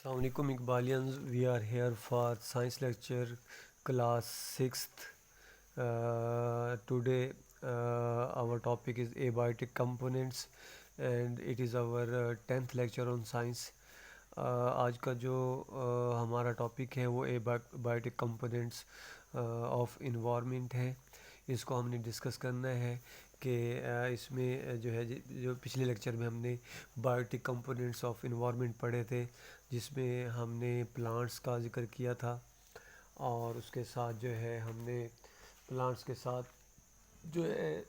السلام علیکم Iqbalians. We are here for science lecture class sixth. Today our topic is abiotic components and it is our 10th lecture on science. آج کا جو ہمارا topic ہے وہ abiotic components آف انوائرمنٹ ہے. اس کو ہم نے ڈسکس کرنا ہے کہ اس میں جو ہے جو پچھلے لیکچر میں ہم نے بایوٹک کمپوننٹس آف انوائرمنٹ پڑھے تھے، جس میں ہم نے پلانٹس کا ذکر کیا تھا، اور اس کے ساتھ جو ہے ہم نے پلانٹس کے ساتھ جو ہے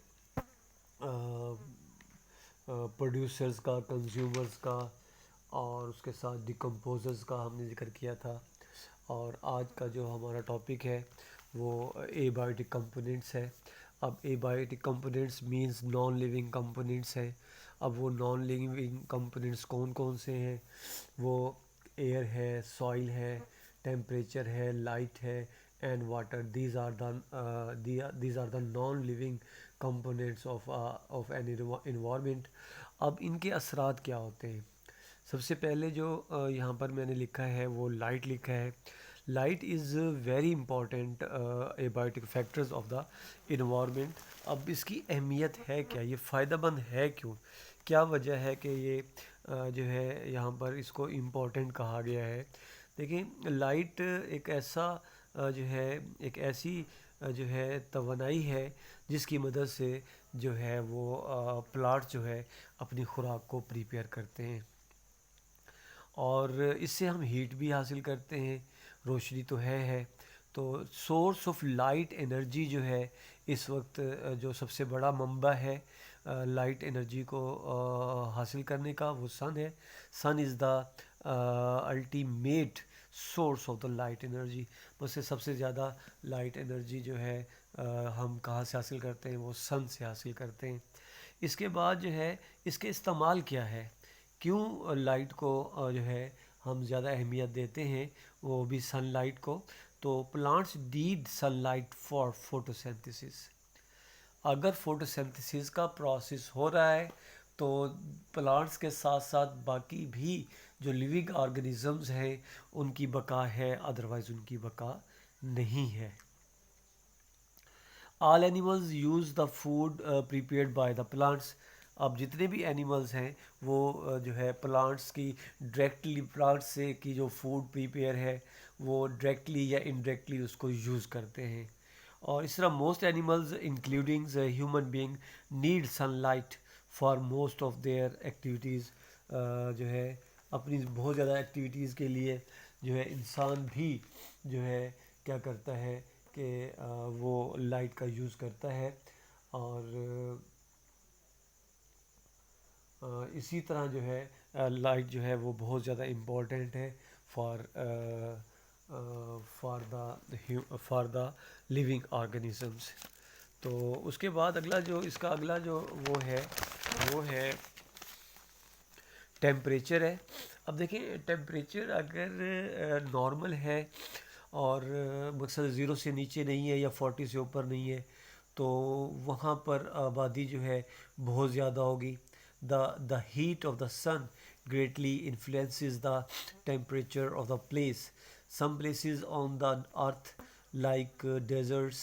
پروڈیوسرز کا، کنزیومرز کا، اور اس کے ساتھ ڈیکمپوزرز کا ہم نے ذکر کیا تھا. اور آج کا جو ہمارا ٹاپک ہے وہ ایبایوٹک کمپوننٹس ہے. اب abiotic components means non living components ہے. اب وہ نان لیونگ کمپوننٹس کون کون سے ہیں؟ وہ ایئر ہے، سوائل ہے، ٹیمپریچر ہے، لائٹ ہے and water. These are the non living components of an environment. اب ان کے اثرات کیا ہوتے ہیں؟ سب سے پہلے جو یہاں پر میں نے لکھا ہے وہ لائٹ لکھا ہے. Light is very important abiotic factors of the environment. اب اس کی اہمیت ہے کیا؟ یہ فائدہ مند ہے کیوں؟ کیا وجہ ہے کہ یہ جو ہے یہاں پر اس کو امپورٹنٹ کہا گیا ہے؟ دیکھیں، لائٹ ایک ایسا جو ہے ایک ایسی جو ہے توانائی ہے جس کی مدد سے جو ہے وہ پلاٹ جو ہے اپنی خوراک کو پریپیئر کرتے ہیں، اور اس سے ہم ہیٹ بھی حاصل کرتے ہیں. روشنی تو ہے تو سورس آف لائٹ انرجی جو ہے اس وقت جو سب سے بڑا منبع ہے لائٹ انرجی کو حاصل کرنے کا، وہ سن ہے. Sun is the ultimate source of the light energy. بس سے سب سے زیادہ لائٹ انرجی جو ہے ہم کہاں سے حاصل کرتے ہیں؟ وہ سن سے حاصل کرتے ہیں. اس کے بعد جو ہے اس کے استعمال کیا ہے؟ کیوں لائٹ کو جو ہے ہم زیادہ اہمیت دیتے ہیں، وہ بھی سن لائٹ کو؟ تو plants need sun light for photosynthesis. اگر فوٹوسینتھسس کا پروسیس ہو رہا ہے تو پلانٹس کے ساتھ ساتھ باقی بھی جو لیونگ آرگنزمز ہیں ان کی بقا ہے، ادروائز ان کی بقا نہیں ہے. All animals use the food prepared by the plants. اب جتنے بھی اینیملز ہیں وہ جو ہے پلانٹس کی ڈائریکٹلی، پلانٹس سے کی جو فوڈ پریپیئر ہے وہ ڈائریکٹلی یا انڈائریکٹلی اس کو یوز کرتے ہیں. اور اس طرح most animals including human being need sun light for most of their activities. جو ہے اپنی بہت زیادہ ایکٹیویٹیز کے لیے جو ہے انسان بھی جو ہے کیا کرتا ہے کہ وہ لائٹ کا یوز کرتا ہے. اور اسی طرح جو ہے لائٹ جو ہے وہ بہت زیادہ امپورٹنٹ ہے فار دا لیونگ آرگنزمس. تو اس کے بعد اس کا اگلا جو وہ ہے ٹیمپریچر ہے. اب دیکھیں، ٹیمپریچر اگر نارمل ہے اور مقصد 0 سے نیچے نہیں ہے یا 40 سے اوپر نہیں ہے تو وہاں پر آبادی جو ہے بہت زیادہ ہوگی. The heat of the sun greatly influences the temperature of the place. Some places on the earth like deserts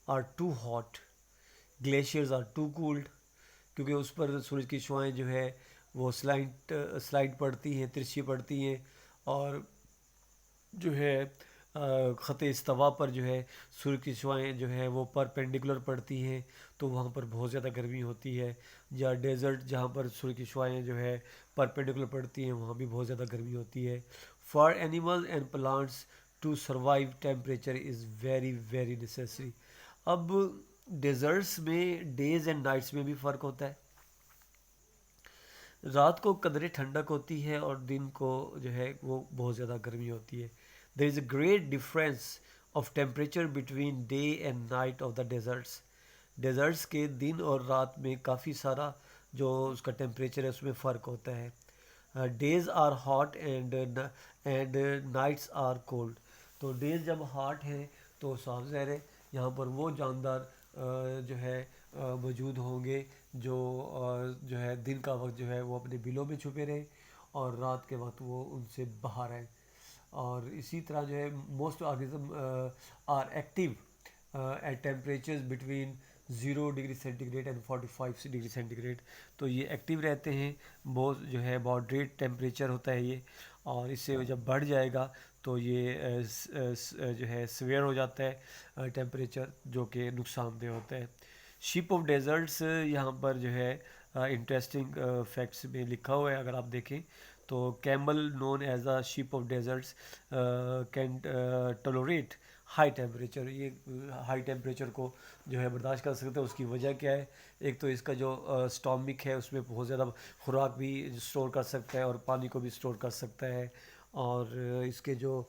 are too hot. Glaciers are too cold. کیونکہ اس پر سورج کی شعاعیں جو ہے وہ سلائڈ پڑتی ہیں، ترچھی پڑتی ہیں، اور جو ہے خط استوا پر جو ہے سورج کی شعاعیں جو ہے وہ پرپینڈیکولر پڑتی ہیں تو وہاں پر بہت زیادہ گرمی ہوتی ہے. یا ڈیزرٹ جہاں پر سورج کی شعاعیں جو ہے پرپینڈیکولر پڑتی ہیں وہاں بھی بہت زیادہ گرمی ہوتی ہے. For animal and plants to survive temperature is very very necessary. اب ڈیزرٹس میں ڈیز اینڈ نائٹس میں بھی فرق ہوتا ہے. رات کو قدرے ٹھنڈک ہوتی ہے اور دن کو جو ہے وہ بہت زیادہ گرمی ہوتی ہے. There is a great difference of temperature between day and night of the deserts. Deserts کے دن اور رات میں کافی سارا جو اس کا ٹیمپریچر ہے اس میں فرق ہوتا ہے. Days are hot and nights are cold. تو ڈیز جب ہاٹ ہیں تو صاف ظاہر ہے یہاں پر وہ جاندار جو ہے موجود ہوں گے جو ہے دن کا وقت جو ہے وہ اپنے بلوں میں چھپے رہیں، اور رات کے وقت وہ ان سے باہر ہیں. اور اسی طرح جو ہے most organism are active at temperatures between 0 degree centigrade and 45 degree centigrade. تو یہ ایکٹیو رہتے ہیں. بہت جو ہے ماڈریٹ ٹیمپریچر ہوتا ہے یہ, اور اس سے جب بڑھ جائے گا تو یہ جو ہے سویئر ہو جاتا ہے ٹیمپریچر, جو کہ نقصان دہ ہوتا ہے. شپ آف ڈیزرٹس یہاں پر جو ہے انٹرسٹنگ فیکٹس میں لکھا ہوا ہے, اگر آپ دیکھیں تو camel known as a ship of deserts can tolerate high temperature. یہ ہائی ٹیمپریچر کو جو ہے برداشت کر سکتے ہیں. اس کی وجہ کیا ہے؟ ایک تو اس کا جو اسٹامک ہے اس میں بہت زیادہ خوراک بھی اسٹور کر سکتا ہے اور پانی کو بھی اسٹور کر سکتا ہے. اور اس کے جو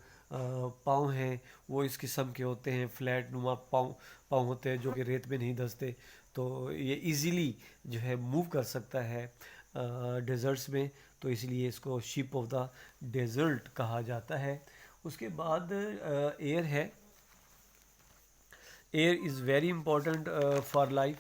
پاؤں ہیں وہ اس قسم کے ہوتے ہیں, فلیٹ نما پاؤں ہوتے ہیں جو کہ ریت میں نہیں دھستے. تو یہ ایزیلی جو ہے موو کر سکتا ہے ڈیزرٹس میں, تو اس لیے اس کو شپ آف دا ڈیزرٹ کہا جاتا ہے. اس کے بعد ایئر ہے. Air is very important for life.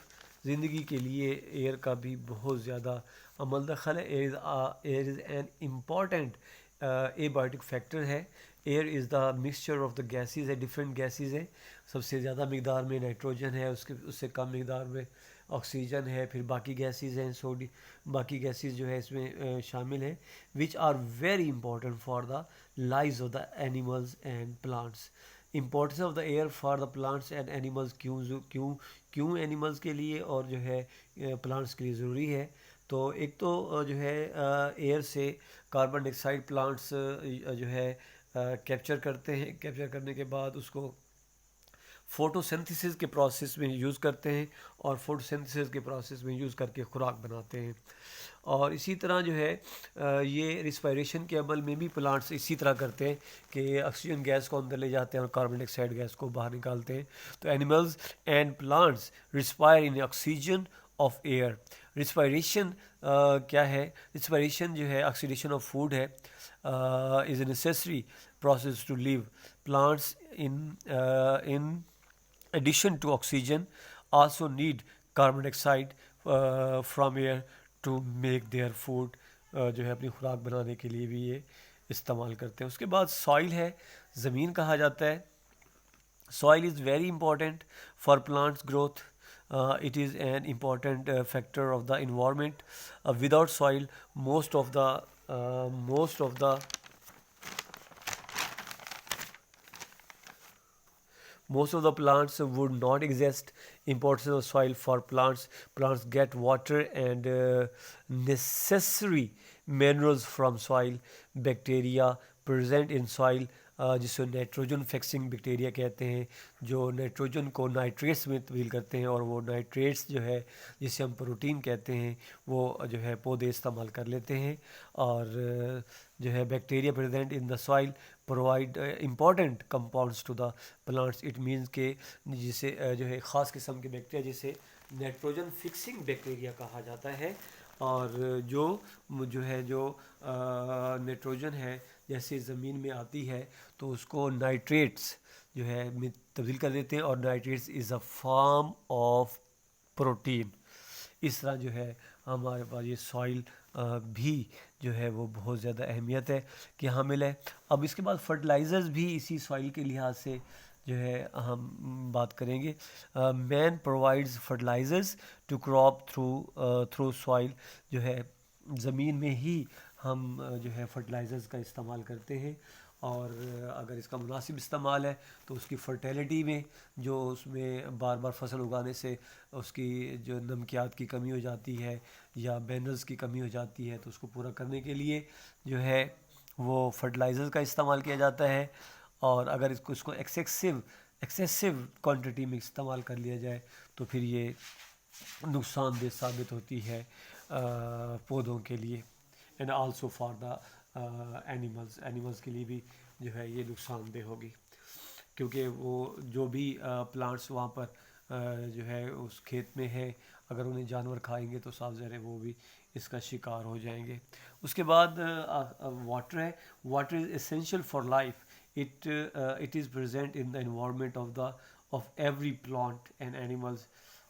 زندگی کے لیے ایئر کا بھی بہت زیادہ عمل دخل ہے. Air is an important abiotic factor ہے. Air is the mixture of the gases ہے, ڈفرینٹ گیسز ہیں. سب سے زیادہ مقدار میں نائٹروجن ہے, اس سے کم مقدار میں آکسیجن ہے, پھر باقی گیسز ہیں, باقی گیسز جو ہے اس میں شامل ہیں, which are very important for the lives of the animals and plants. Importance of the air for the plants and animals, کیوں اینیملز کے لیے اور جو ہے پلانٹس کے لیے ضروری ہے. تو ایک تو جو ہے ایئر سے کاربن ڈائی آکسائڈ پلانٹس جو ہے کیپچر کرتے ہیں. کیپچر کرنے کے بعد اس کو فوٹو سینتھیسس کے پروسیس میں یوز کرتے ہیں, اور فوٹو سینتھیسس کے پروسیس میں یوز کر کے خوراک بناتے ہیں. اور اسی طرح جو ہے یہ ریسپائریشن کے عمل میں بھی پلانٹس اسی طرح کرتے ہیں کہ آکسیجن گیس کو اندر لے جاتے ہیں اور کاربن ڈائی آکسائڈ گیس کو باہر نکالتے ہیں. تو animals and plants respire in oxygen of air. Respiration کیا ہے؟ ریسپائریشن جو ہے آکسیڈیشن آف فوڈ ہے, is a necessary process to live. Plants in addition to oxygen also need carbon dioxide from air to make their food. جو ہے اپنی خوراک بنانے کے لیے بھی یہ استعمال کرتے ہیں. اس کے بعد سوائل ہے, زمین کہا جاتا ہے. Soil is very important for plants growth. It is an important factor of the environment. Without soil, most of the plants would not exist. Importance of soil for plants. Plants get water and necessary minerals from soil. Bacteria present in soil, جسے nitrogen fixing bacteria کہتے ہیں, جو nitrogen کو نائٹریٹس میں تبدیل کرتے ہیں, اور وہ نائٹریٹس جو ہے جسے ہم پروٹین کہتے ہیں وہ جو ہے پودے استعمال کر لیتے ہیں. اور جو ہے bacteria present in the soil provide important compounds to the plants. It means کہ جسے جو ہے خاص قسم کے بیکٹیریا جسے نائٹروجن فکسنگ بیکٹیریا کہا جاتا ہے. اور جو ہے جو نائٹروجن ہے جیسے زمین میں آتی ہے تو اس کو نائٹریٹس جو ہے میں تبدیل کر دیتے ہیں, اور نائٹریٹس از اے فارم آف پروٹین. اس طرح جو ہے ہمارے پاس یہ سوائل بھی جو ہے وہ بہت زیادہ اہمیت ہے کہ حامل ہے. اب اس کے بعد فرٹیلائزرز بھی اسی سوائل کے لحاظ سے جو ہے ہم بات کریں گے. Man provides fertilizers to crop through soil. جو ہے زمین میں ہی ہم جو ہے فرٹیلائزرز کا استعمال کرتے ہیں, اور اگر اس کا مناسب استعمال ہے تو اس کی فرٹیلٹی میں جو اس میں بار بار فصل اگانے سے اس کی جو نمکیات کی کمی ہو جاتی ہے یا مینرلز کی کمی ہو جاتی ہے, تو اس کو پورا کرنے کے لیے جو ہے وہ فرٹیلائزرز کا استعمال کیا جاتا ہے. اور اگر اس کو ایکسیسو کوانٹٹی میں استعمال کر لیا جائے تو پھر یہ نقصان دہ ثابت ہوتی ہے پودوں کے لیے, and also for the animals کے لیے بھی جو ہے یہ نقصان دہ ہوگی, کیونکہ وہ جو بھی پلانٹس وہاں پر جو ہے اس کھیت میں ہے, اگر انہیں جانور کھائیں گے تو صاف ظاہر ہے وہ بھی اس کا شکار ہو جائیں گے. اس کے بعد واٹر ہے. Water is essential for life. it is present in the environment of every plant and animals.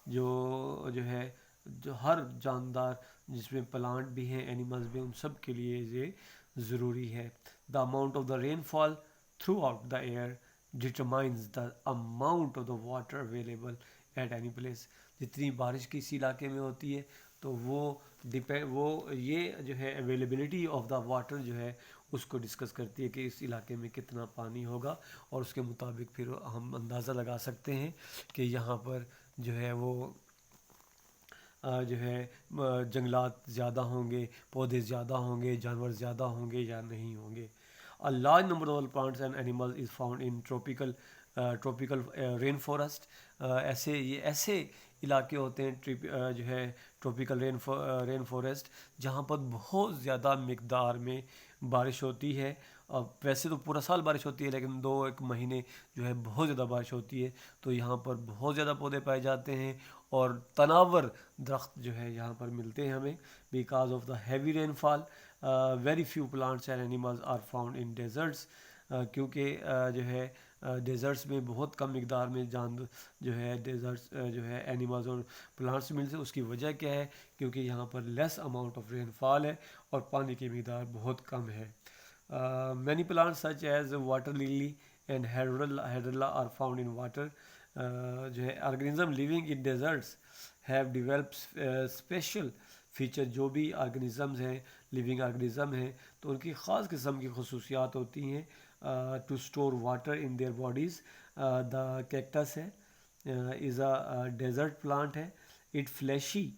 جو ہے جو ہر جاندار جس میں پلانٹ بھی ہیں اینیملز بھی, ان سب کے لیے یہ ضروری ہے. The amount of the rainfall throughout the year determines the amount of the water available at any place. جتنی بارش کسی علاقے میں ہوتی ہے تو وہ یہ جو ہے اویلیبلٹی آف دا واٹر جو ہے اس کو ڈسکس کرتی ہے کہ اس علاقے میں کتنا پانی ہوگا، اور اس کے مطابق پھر ہم اندازہ لگا سکتے ہیں کہ یہاں پر جو ہے وہ جو ہے جنگلات زیادہ ہوں گے، پودے زیادہ ہوں گے، جانور زیادہ ہوں گے یا نہیں ہوں گے. A large number of plants and animals is found in tropical rain forest. ایسے علاقے ہوتے ہیں جو ہے ٹروپیکل رین فارسٹ، جہاں پر بہت زیادہ مقدار میں بارش ہوتی ہے. ویسے تو پورا سال بارش ہوتی ہے، لیکن 2-1 مہینے جو ہے بہت زیادہ بارش ہوتی ہے، تو یہاں پر بہت زیادہ پودے پائے جاتے ہیں اور تناور درخت جو ہے یہاں پر ملتے ہیں ہمیں. Because of the heavy rainfall very few plants and animals are found in deserts. کیونکہ جو ہے ڈیزرٹس میں بہت کم مقدار میں جو ہے ڈیزرٹس جو ہے اینیملز اور پلانٹس ملتے ہیں. اس کی وجہ کیا ہے؟ کیونکہ یہاں پر لیس اماؤنٹ آف رین فال ہے اور پانی کی مقدار بہت کم ہے. Many plants such as water lily and hydrilla are found in water. جو ہے organism living in deserts have developed special feature. جو بھی آرگنزمز ہیں، لیونگ آرگنزم ہیں، تو ان کی خاص قسم کی خصوصیات ہوتی ہیں to store water in their bodies. The cactus ہے از اے ڈیزرٹ پلانٹ ہے. It fleshy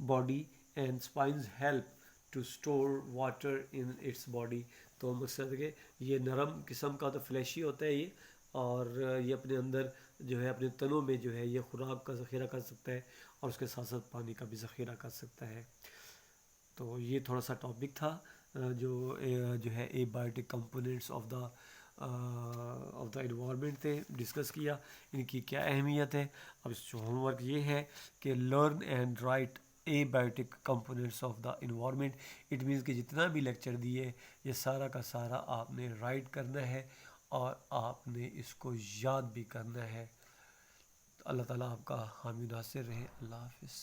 body and spines help to store water in its body. تو مقصد ہے کہ یہ نرم قسم کا تو فلیشی ہوتا ہے یہ، اور یہ اپنے اندر جو ہے اپنے تنوں میں جو ہے یہ خوراک کا ذخیرہ کر سکتا ہے اور اس کے ساتھ ساتھ پانی کا بھی ذخیرہ کر سکتا ہے. تو یہ تھوڑا سا ٹاپک تھا جو ہے a biotic components of the environment تھے، ڈسکس کیا ان کی کیا اہمیت ہے. اب اس جو ہوم ورک یہ ہے کہ learn and right a biotic components of the environment. It means کہ جتنا بھی لیکچر دیے یہ سارا کا سارا آپ نے رائٹ کرنا ہے اور آپ نے اس کو یاد بھی کرنا ہے. اللہ تعالیٰ آپ کا حامی ناصر رہے. اللہ حافظ.